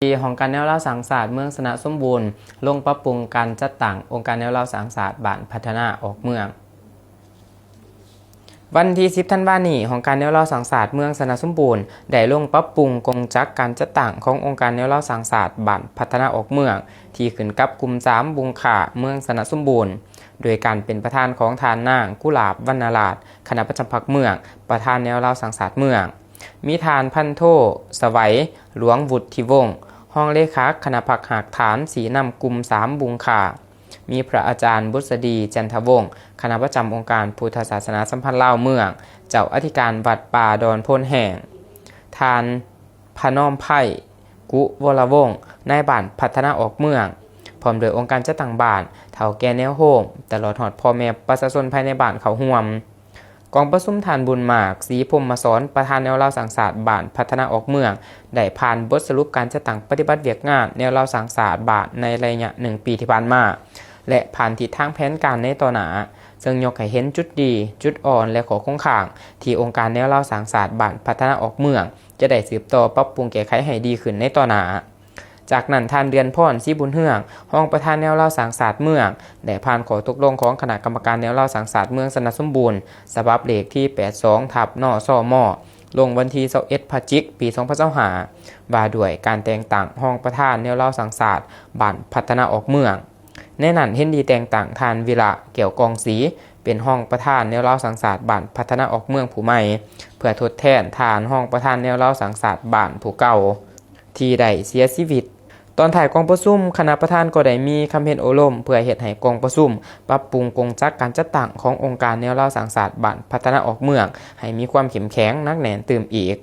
ปีของการแนวเล่าสังศาสตร์เมืองสนะสมบูรณ์ลงปรับปรุงการจัดตั้งองค์การแนวเล่าสังศาสตร์บ้านพัฒนาออกเมืองวันที่10ธันวาคมนี้ของการแนวเล่าสังศาสตร์เมืองสนะสมบูรณ์ได้ลงปรับปรุงกงจักการจัดตั้งขององค์การแนวเล่าสังศาสตร์บ้านพัฒนาออกเมืองที่ขึ้นกับกลุ่ม3บุงข่าเมืองสนะสมบูรณ์โดยการเป็นประธานของทานนางกุหลาบวรรณราชคณะประจำพรรคเมืองประธานแนวเล่าสังศาสตร์เมืองมีทานพันโทสวัยหลวงวุฒิวงศ์ห้องเลขาคณะพรรคหากฐานสีนำกลุ่ม3บุงข่ามีพระอาจารย์บุษดีจันทวงศ์คณะประจำองค์การพุทธศาสนาสัมพันธ์ลาวเมืองเจ้าอธิการวัดป่าดอนโพนแห่งทานพนอมไผ่กุวรวงศ์นายบ้านพัฒนาออกเมืองพร้อมโดยองค์การจัดตั้งบ้านเฒ่าแก่แนวโฮมตลอดหอดพ่อแม่ประชาชนภายในบ้านเขาห่วมกองประชุมทานบุญหมากศรีพรหมสอนประธานแนวเล่าสังศาสตร์บ้านพัฒนาออกเมืองได้ผ่านบทสรุปการจัดตั้งปฏิบัติเวียกงานแนวเล่าสังศาสตร์บ้านในระยะ1 ปีที่ผ่านมาและผ่านทิศทางแผนการในต่อหน้าซึ่งยกให้เห็นจุดดีจุดอ่อนและข้อคงข้างที่องค์การแนวเล่าสังศาสตร์บ้านพัฒนาออกเมืองจะได้สืบต่อปรับปรุงแก้ไขให้ดีขึ้นในต่อหน้าจากนั้นท่านเดือนพรศรีบุญเฮืองห้องประธานแนวเล่าสังศาสตร์เมืองได้ผ่านข้อตกลงของคณะกรรมการแนวเล่าสังศาสตร์เมืองสนะสมบูรณ์ฉบับเลขที่82/นสมลงวันที่21พฤศจิกายนปี2025ว่าด้วยการแต่งตั้งห้องประธานแนวเล่าสังศาสตร์บ้านพัฒนาออกเมืองในนั้นเห็นดีแต่งตั้งทานวิระเกี่ยวกองศรีเป็นห้องประธานแนวเล่าสังศาสตร์บ้านพัฒนาออกเมืองผู้ใหม่เพื่อทดแทนทานห้องประธานแนวเล่าสังศาสตร์บ้านผู้เก่าที่ได้เสียชีวิตตอนถ่ายกองประชุมคณะประธานก็ได้มีคำเห็นโอลมเพื่อเฮ็ดให้กองประชุมปรับปรุงกงจักการจัดตั้งขององค์การแนวเล่าสังศาสตร์บ้านพัฒนาออกเมืองให้มีความเข้มแข็งหนักแน่นเติมอีก